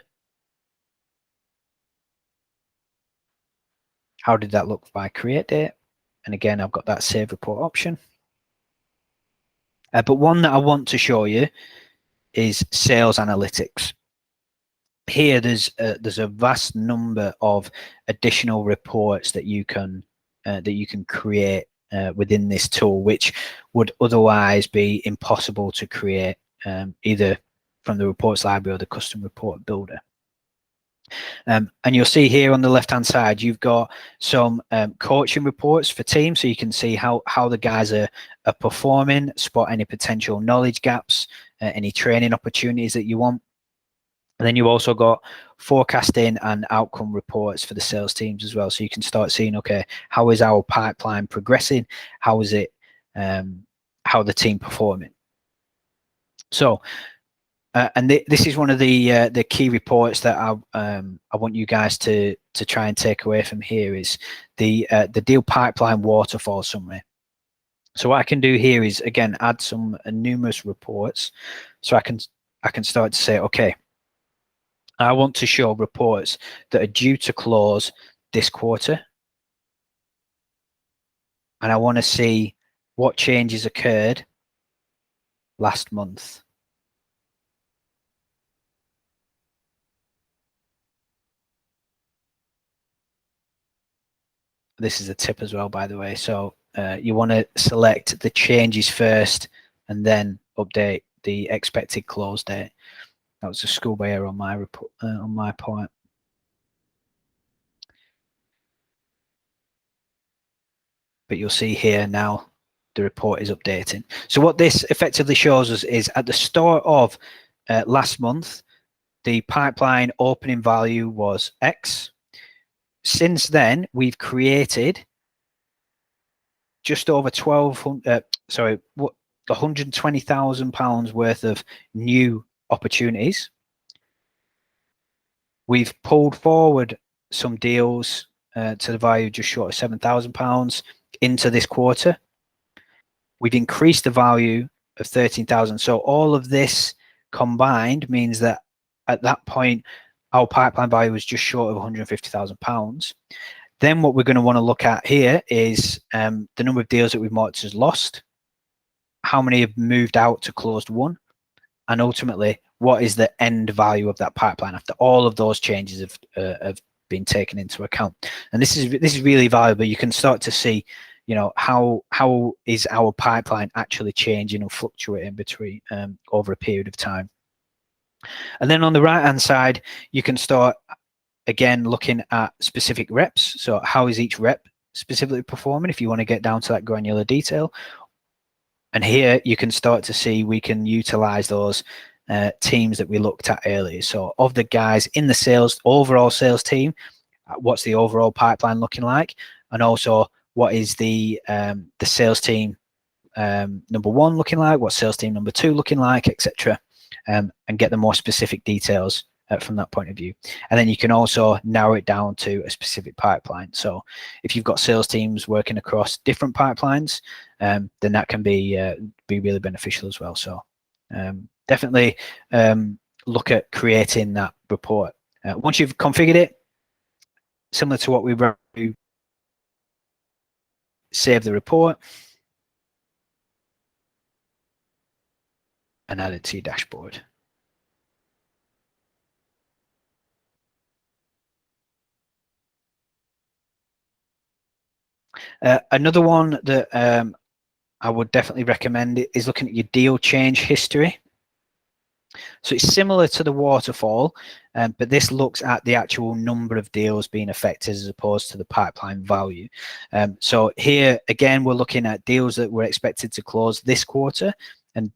How did that look by create date? And again, I've got that save report option. But one that I want to show you is sales analytics. Here, there's a vast number of additional reports that you can create within this tool, which would otherwise be impossible to create either from the reports library or the custom report builder. And you'll see here on the left-hand side, you've got some coaching reports for teams, so you can see how the guys are performing, spot any potential knowledge gaps, any training opportunities that you want. And then you've also got forecasting and outcome reports for the sales teams as well. So you can start seeing, okay, how is our pipeline progressing? How is it, how the team performing? So, and this is one of the key reports that I want you guys to try and take away from here is the deal pipeline waterfall summary. So what I can do here is, again, add some numerous reports. So I can start to say, okay, I want to show reports that are due to close this quarter. And I want to see what changes occurred last month. This is a tip as well, by the way. So you want to select the changes first and then update the expected close date. That was a schoolboy error on my report, on my part. But you'll see here now the report is updating. So what this effectively shows us is at the start of last month, the pipeline opening value was X. Since then, we've created just over £120,000 worth of new opportunities. We've pulled forward some deals to the value just short of £7,000 into this quarter. We've increased the value of 13,000. So all of this combined means that at that point, our pipeline value was just short of £150,000. Then what we're going to want to look at here is the number of deals that we've marked as lost, how many have moved out to closed won, and ultimately, what is the end value of that pipeline after all of those changes have been taken into account. And this is really valuable. You can start to see, you know, how is our pipeline actually changing and fluctuating between over a period of time. And then on the right hand side, you can start again looking at specific reps. So how is each rep specifically performing if you want to get down to that granular detail. And here you can start to see we can utilize those teams that we looked at earlier. So of the guys in the overall sales team, what's the overall pipeline looking like? And also what is the sales team number one looking like? What's sales team number two looking like, etc. And get the more specific details from that point of view. And then you can also narrow it down to a specific pipeline. So if you've got sales teams working across different pipelines, then that can be really beneficial as well. So definitely look at creating that report. Once you've configured it, similar to what we wrote, save the report and add it to your dashboard. Another one that I would definitely recommend is looking at your deal change history. So it's similar to the waterfall, but this looks at the actual number of deals being affected as opposed to the pipeline value. So here, again, we're looking at deals that were expected to close this quarter and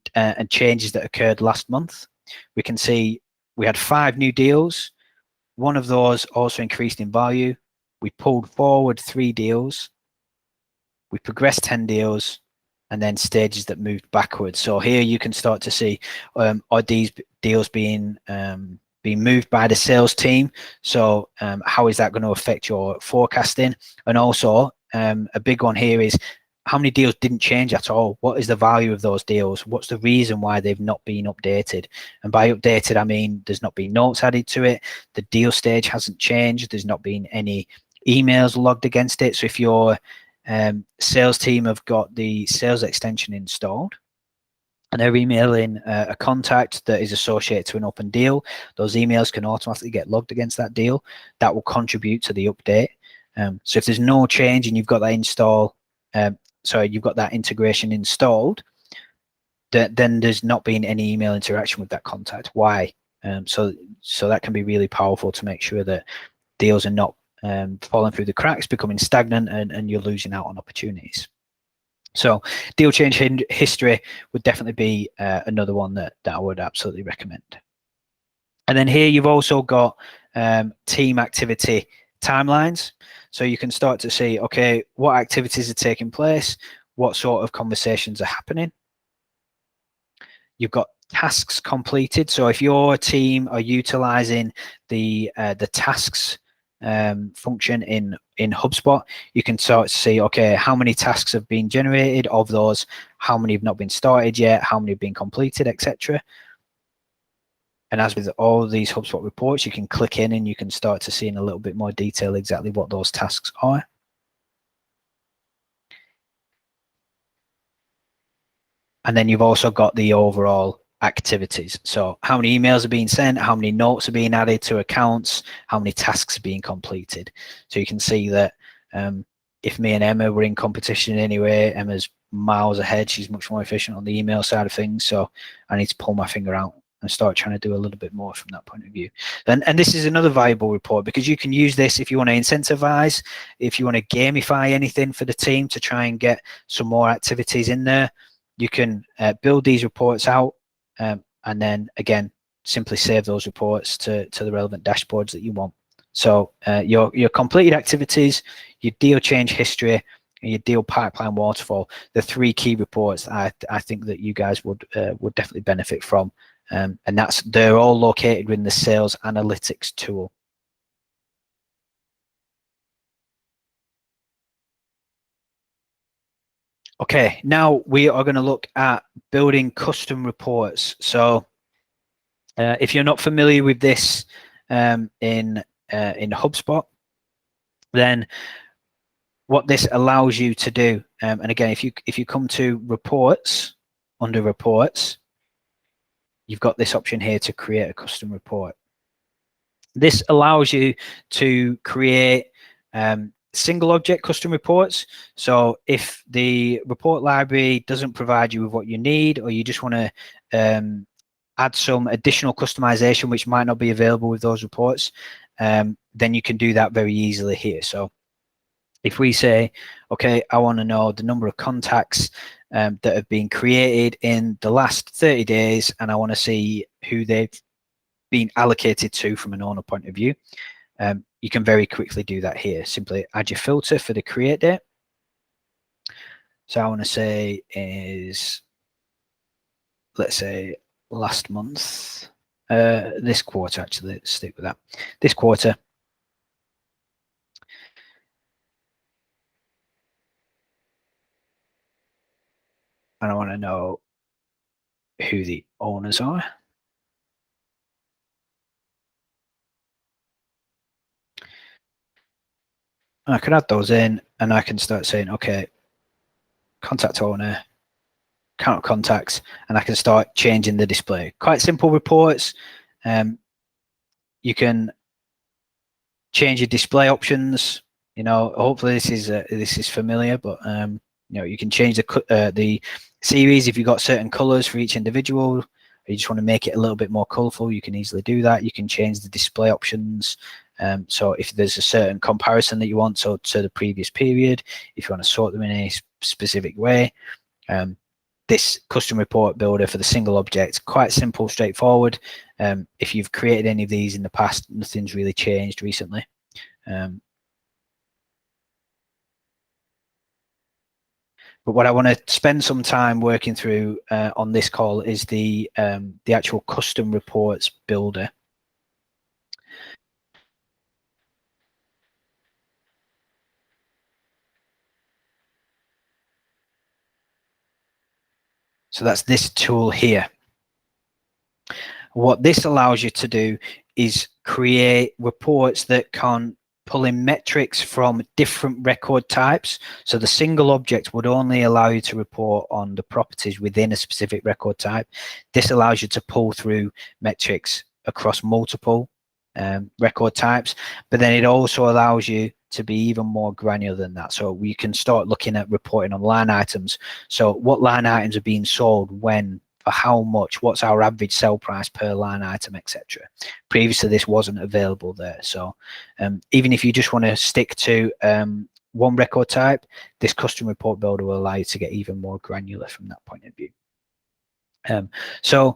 changes that occurred last month. We can see we had 5 new deals. One of those also increased in value. We pulled forward 3 deals. We progressed 10 deals, and then stages that moved backwards. So here you can start to see, are these deals being moved by the sales team? So how is that going to affect your forecasting? And also a big one here is how many deals didn't change at all? What is the value of those deals? What's the reason why they've not been updated? And by updated, I mean there's not been notes added to it. The deal stage hasn't changed. There's not been any emails logged against it. So if your sales team have got the sales extension installed and they're emailing a contact that is associated to an open deal, those emails can automatically get logged against that deal. That will contribute to the update. So if there's no change and you've got that you've got that integration installed, then there's not been any email interaction with that contact. Why? So that can be really powerful to make sure that deals are not falling through the cracks, becoming stagnant, and you're losing out on opportunities. So deal change history would definitely be another one that I would absolutely recommend. And then here you've also got team activity timelines. So you can start to see, okay, what activities are taking place, what sort of conversations are happening. You've got tasks completed. So if your team are utilizing the tasks function in HubSpot, you can start to see, okay, how many tasks have been generated of those, how many have not been started yet, how many have been completed, etc. And as with all of these HubSpot reports, you can click in and you can start to see in a little bit more detail exactly what those tasks are. And then you've also got the overall activities. So how many emails are being sent, how many notes are being added to accounts, how many tasks are being completed. So you can see that if me and Emma were in competition anyway, Emma's miles ahead. She's much more efficient on the email side of things. So I need to pull my finger out and start trying to do a little bit more from that point of view. And this is another valuable report because you can use this if you want to incentivize, if you want to gamify anything for the team to try and get some more activities in there. You can build these reports out and then again simply save those reports to the relevant dashboards that you want. So your completed activities, your deal change history, and your deal pipeline waterfall, the 3 key reports I think that you guys would definitely benefit from, and they're all located within the sales analytics tool. Okay, now we are going to look at building custom reports. So if you're not familiar with this in HubSpot, then what this allows you to do, and again, if you come to reports, under reports, you've got this option here to create a custom report. This allows you to create single object custom reports. So if the report library doesn't provide you with what you need, or you just want to add some additional customization which might not be available with those reports, then you can do that very easily here. So if we say, okay, I want to know the number of contacts that have been created in the last 30 days, and I want to see who they've been allocated to from an owner point of view, you can very quickly do that here. Simply add your filter for the create date. So I want to say is, let's say, last month, this quarter, actually, let's stick with that. This quarter. And I want to know who the owners are. And I can add those in, and I can start saying, okay, contact owner, count of contacts, and I can start changing the display. Quite simple reports. You can change your display options. You know, hopefully this is familiar, but you know, you can change the series if you've got certain colors for each individual. Or you just want to make it a little bit more colorful, you can easily do that. You can change the display options. So if there's a certain comparison that you want, so to the previous period, if you want to sort them in a specific way, this custom report builder for the single object, quite simple, straightforward. If you've created any of these in the past, nothing's really changed recently. But what I want to spend some time working through on this call is the actual custom reports builder. So that's this tool here. What this allows you to do is create reports that can pull in metrics from different record types. So the single object would only allow you to report on the properties within a specific record type. This allows you to pull through metrics across multiple record types, but then it also allows you to be even more granular than that. So we can start looking at reporting on line items. So what line items are being sold, when, for how much, what's our average sell price per line item, etc. Previously, this wasn't available there. So even if you just want to stick to one record type, this custom report builder will allow you to get even more granular from that point of view. So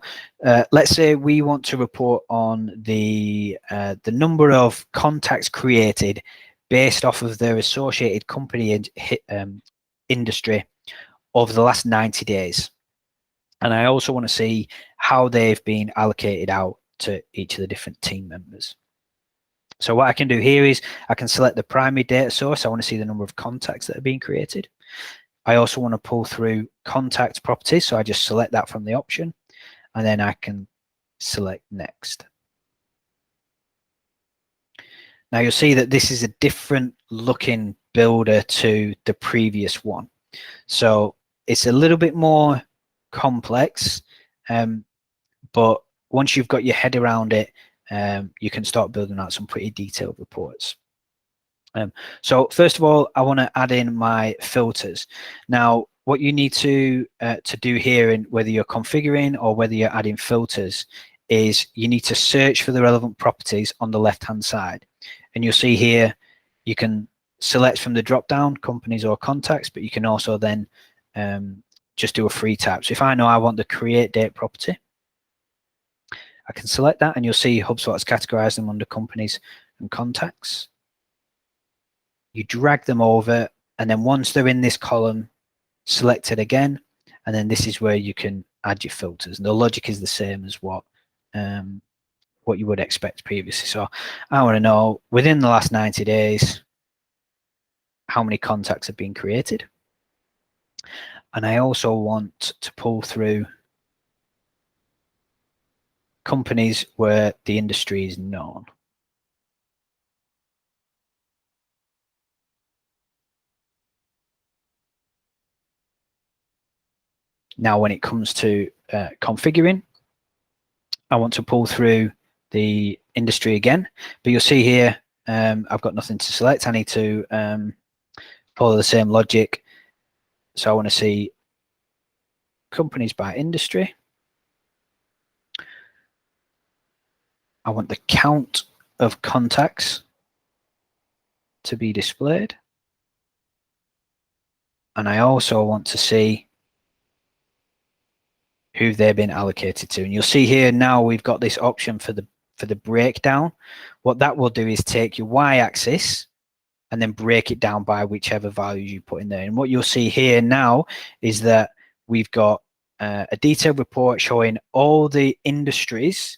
let's say we want to report on the number of contacts created based off of their associated company and industry over the last 90 days. And I also want to see how they've been allocated out to each of the different team members. So what I can do here is I can select the primary data source. I want to see the number of contacts that are being created. I also want to pull through contact properties. So I just select that from the option, and then I can select next. Now you'll see that this is a different looking builder to the previous one. So it's a little bit more complex, but once you've got your head around it, you can start building out some pretty detailed reports. So first of all, I want to add in my filters. Now, what you need to do here, and whether you're configuring or whether you're adding filters, is you need to search for the relevant properties on the left-hand side. And you'll see here, you can select from the drop-down companies or contacts, but you can also then just do a free tab. So if I know I want the create date property, I can select that, and you'll see HubSpot has categorized them under companies and contacts. You drag them over, and then once they're in this column, select it again, and then this is where you can add your filters. And the logic is the same as what you would expect previously. So I want to know within the last 90 days how many contacts have been created. And I also want to pull through companies where the industry is known. Now, when it comes to configuring, I want to pull through the industry again, but you'll see here, I've got nothing to select. I need to follow the same logic. So I want to see companies by industry. I want the count of contacts to be displayed. And I also want to see who they've been allocated to. And you'll see here now we've got this option for the breakdown. What that will do is take your y-axis and then break it down by whichever values you put in there. And what you'll see here now is that we've got a detailed report showing all the industries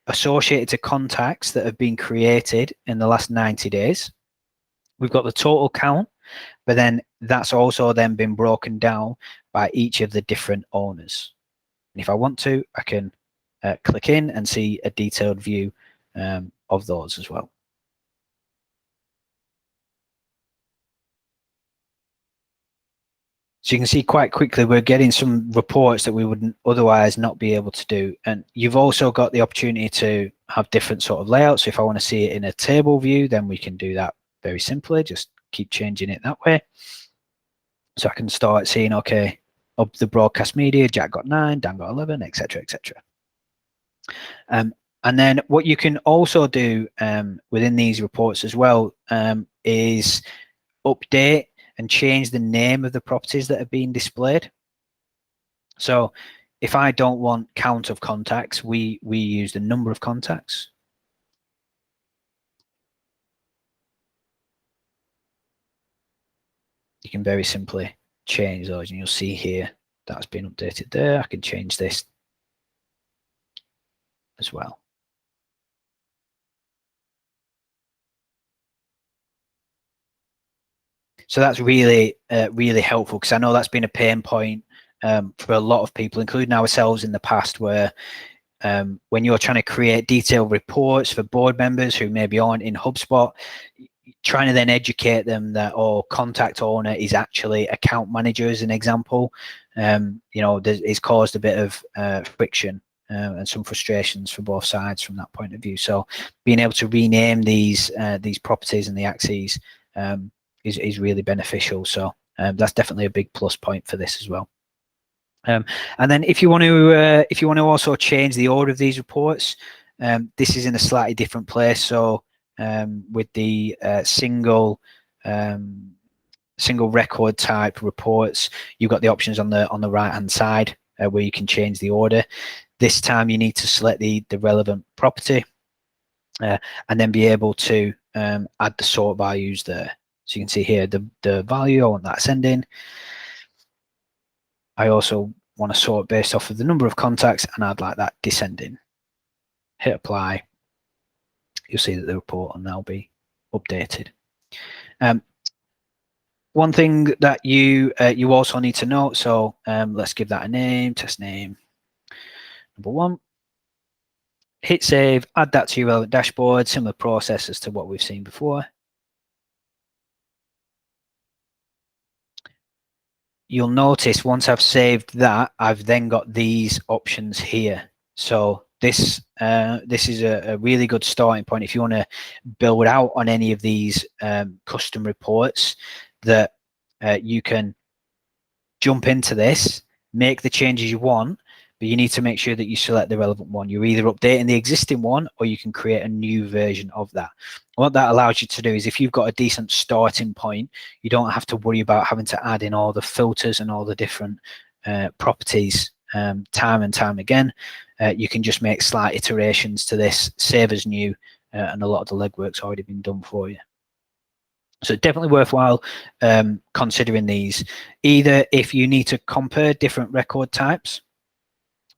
associated to contacts that have been created in the last 90 days. We've got the total count, but then that's also then been broken down by each of the different owners. And if I want to, I can click in and see a detailed view of those as well. So you can see quite quickly we're getting some reports that we wouldn't otherwise not be able to do. And you've also got the opportunity to have different sort of layouts. So if I want to see it in a table view, then we can do that very simply. Just keep changing it that way. So I can start seeing, okay, up the broadcast media, Jack got 9, Dan got 11, etc., etc. And then what you can also do within these reports as well is update and change the name of the properties that are being displayed. So if I don't want count of contacts, we use the number of contacts. You can very simply change those, and you'll see here that's been updated there. I can change this as well. So that's really, really helpful, because I know that's been a pain point for a lot of people, including ourselves in the past, where when you're trying to create detailed reports for board members who maybe aren't in HubSpot, trying to then educate them that, oh, contact owner is actually account manager, as an example, you know, it's caused a bit of friction and some frustrations for both sides from that point of view. So being able to rename these properties and the axes is really beneficial. So that's definitely a big plus point for this as well. And then if you want to also change the order of these reports, this is in a slightly different place. So with the single record type reports, you've got the options on the right hand side where you can change the order. This time you need to select the relevant property and then be able to add the sort values there. So you can see here the value, I want that ascending. I also want to sort based off of the number of contacts, and I'd like that descending. Hit apply. You'll see that the report will now be updated. One thing that you also need to note, so let's give that a name, test name number 1. Hit save, add that to your relevant dashboard, similar process as to what we've seen before. You'll notice once I've saved that, I've then got these options here. So this is a really good starting point if you want to build out on any of these custom reports, that you can jump into this, make the changes you want, but you need to make sure that you select the relevant one. You're either updating the existing one, or you can create a new version of that. What that allows you to do is, if you've got a decent starting point, you don't have to worry about having to add in all the filters and all the different properties time and time again. You can just make slight iterations to this, save as new, and a lot of the legwork's already been done for you. So definitely worthwhile considering these, either if you need to compare different record types,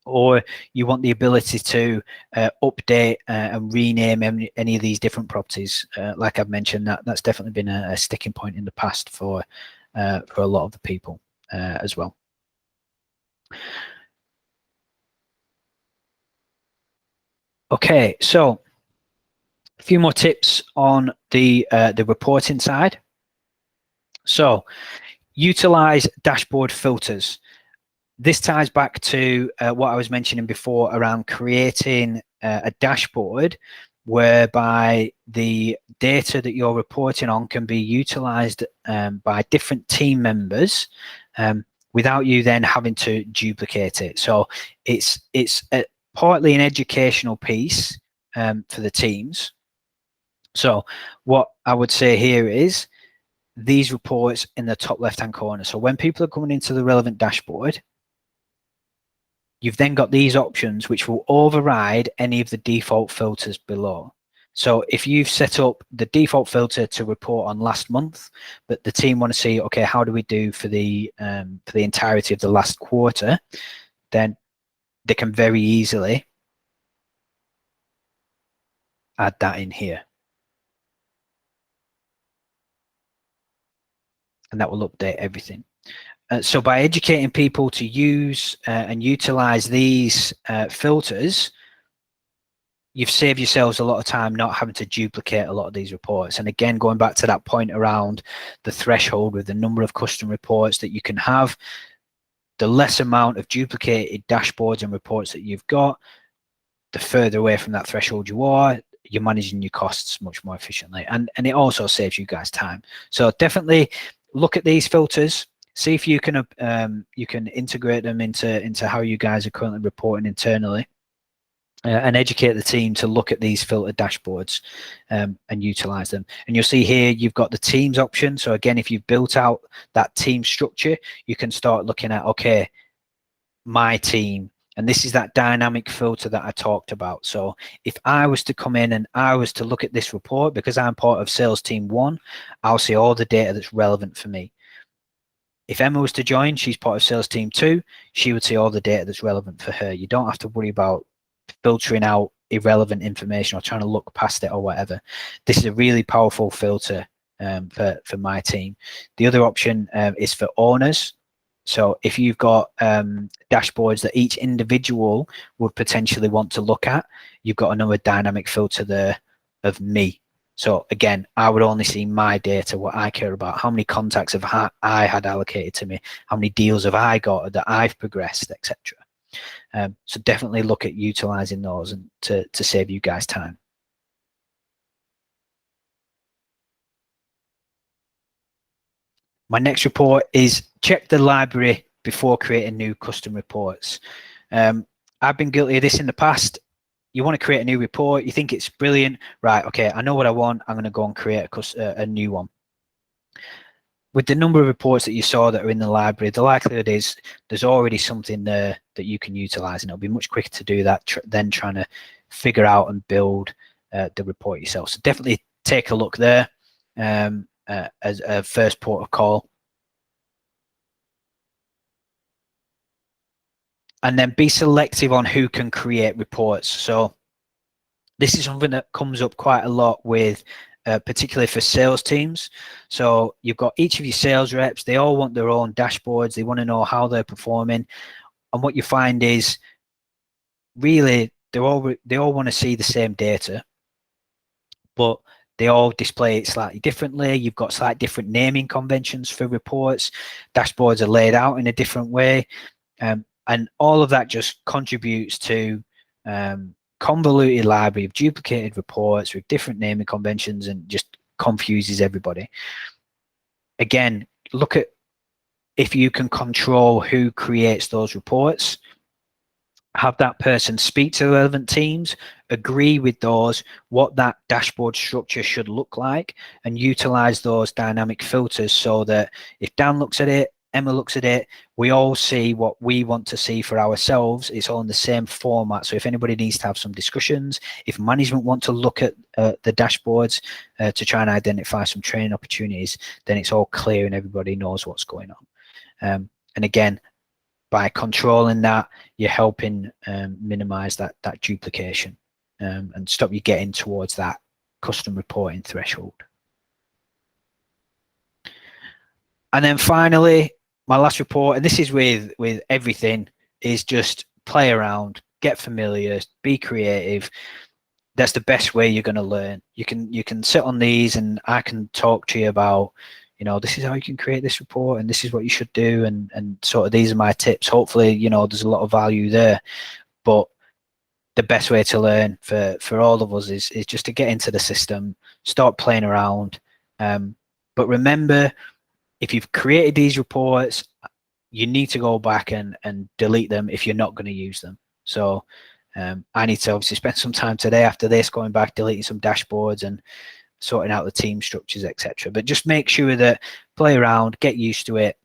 or you want the ability to update and rename any of these different properties. Like I've mentioned, that's definitely been a sticking point in the past for a lot of the people as well. Okay, so a few more tips on the reporting side. So utilize dashboard filters. This ties back to what I was mentioning before around creating a dashboard whereby the data that you're reporting on can be utilized by different team members without you then having to duplicate it. So it's partly an educational piece for the teams. So what I would say here is these reports in the top left-hand corner. So when people are coming into the relevant dashboard, you've then got these options which will override any of the default filters below. So if you've set up the default filter to report on last month, but the team want to see, okay, how do we do for the entirety of the last quarter, then they can very easily add that in here. And that will update everything. So by educating people to use and utilize these filters, you've saved yourselves a lot of time not having to duplicate a lot of these reports. And again, going back to that point around the threshold with the number of custom reports that you can have, the less amount of duplicated dashboards and reports that you've got, the further away from that threshold you are, you're managing your costs much more efficiently. And it also saves you guys time. So definitely look at these filters, see if you can integrate them into how you guys are currently reporting internally. And educate the team to look at these filtered dashboards and utilize them. And you'll see here you've got the teams option. So again, if you've built out that team structure, you can start looking at, okay, my team, and this is that dynamic filter that I talked about. So if I was to come in and I was to look at this report, because I'm part of sales team 1, I'll see all the data that's relevant for me. If Emma was to join, she's part of sales team 2, she would see all the data that's relevant for her. You don't have to worry about filtering out irrelevant information or trying to look past it or whatever. This is a really powerful filter for my team. The other option is for owners. So if you've got dashboards that each individual would potentially want to look at, you've got another dynamic filter there of me. So again, I would only see my data, what I care about, how many contacts have I had allocated to me, how many deals have I got that I've progressed, etc. So definitely look at utilizing those and to save you guys time. My next report is check the library before creating new custom reports. I've been guilty of this in the past. You want to create a new report, you think it's brilliant, right? Okay, I know what I want. I'm going to go and create a new one. With the number of reports that you saw that are in the library, the likelihood is there's already something there that you can utilize, and it'll be much quicker to do that than trying to figure out and build the report yourself. So definitely take a look there as a first port of call. And then be selective on who can create reports. So this is something that comes up quite a lot with particularly for sales teams. So you've got each of your sales reps, they all want their own dashboards, they want to know how they're performing. And what you find is really they all want to see the same data, but they all display it slightly differently. You've got slightly different naming conventions for reports. Dashboards are laid out in a different way. And all of that just contributes to convoluted library of duplicated reports with different naming conventions and just confuses everybody. Again, look at if you can control who creates those reports, have that person speak to the relevant teams, agree with those, what that dashboard structure should look like, and utilize those dynamic filters so that if Dan looks at it, Emma looks at it, we all see what we want to see for ourselves. It's all in the same format. So if anybody needs to have some discussions, if management want to look at the dashboards to try and identify some training opportunities, then it's all clear and everybody knows what's going on. And again, by controlling that, you're helping minimize that duplication and stop you getting towards that custom reporting threshold. And then finally, my last report, and this is with everything, is just play around, get familiar, be creative. That's the best way you're going to learn. You can sit on these and I can talk to you about, you know, this is how you can create this report and this is what you should do, and sort of these are my tips. Hopefully, you know, there's a lot of value there. But the best way to learn for all of us is just to get into the system, start playing around. But remember, if you've created these reports, you need to go back and delete them if you're not going to use them. So I need to obviously spend some time today after this going back, deleting some dashboards and sorting out the team structures, etc. But just make sure that play around, get used to it,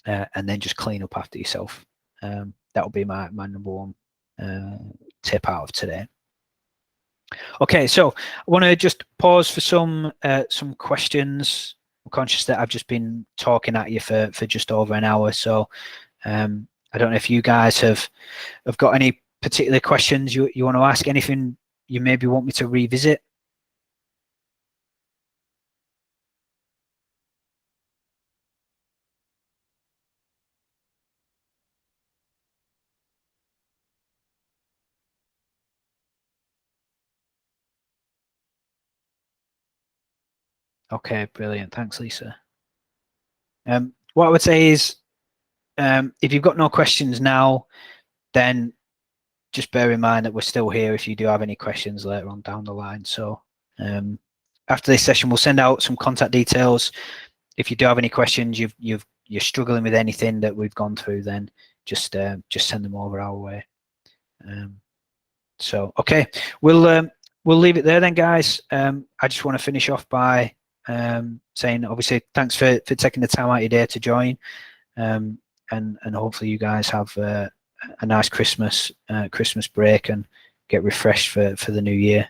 and then just clean up after yourself. That will be my number one tip out of today. Okay, so I want to just pause for some questions. I'm conscious that I've just been talking at you for just over an hour, so I don't know if you guys have got any particular questions you want to ask, anything you maybe want me to revisit. Okay, brilliant. Thanks, Lisa. What I would say is, if you've got no questions now, then just bear in mind that we're still here if you do have any questions later on down the line. So after this session, we'll send out some contact details. If you do have any questions, you're struggling with anything that we've gone through, then just send them over our way. So okay, we'll leave it there then, guys. I just want to finish off by saying, obviously, thanks for taking the time out of your day to join, and hopefully you guys have a nice Christmas break and get refreshed for the new year.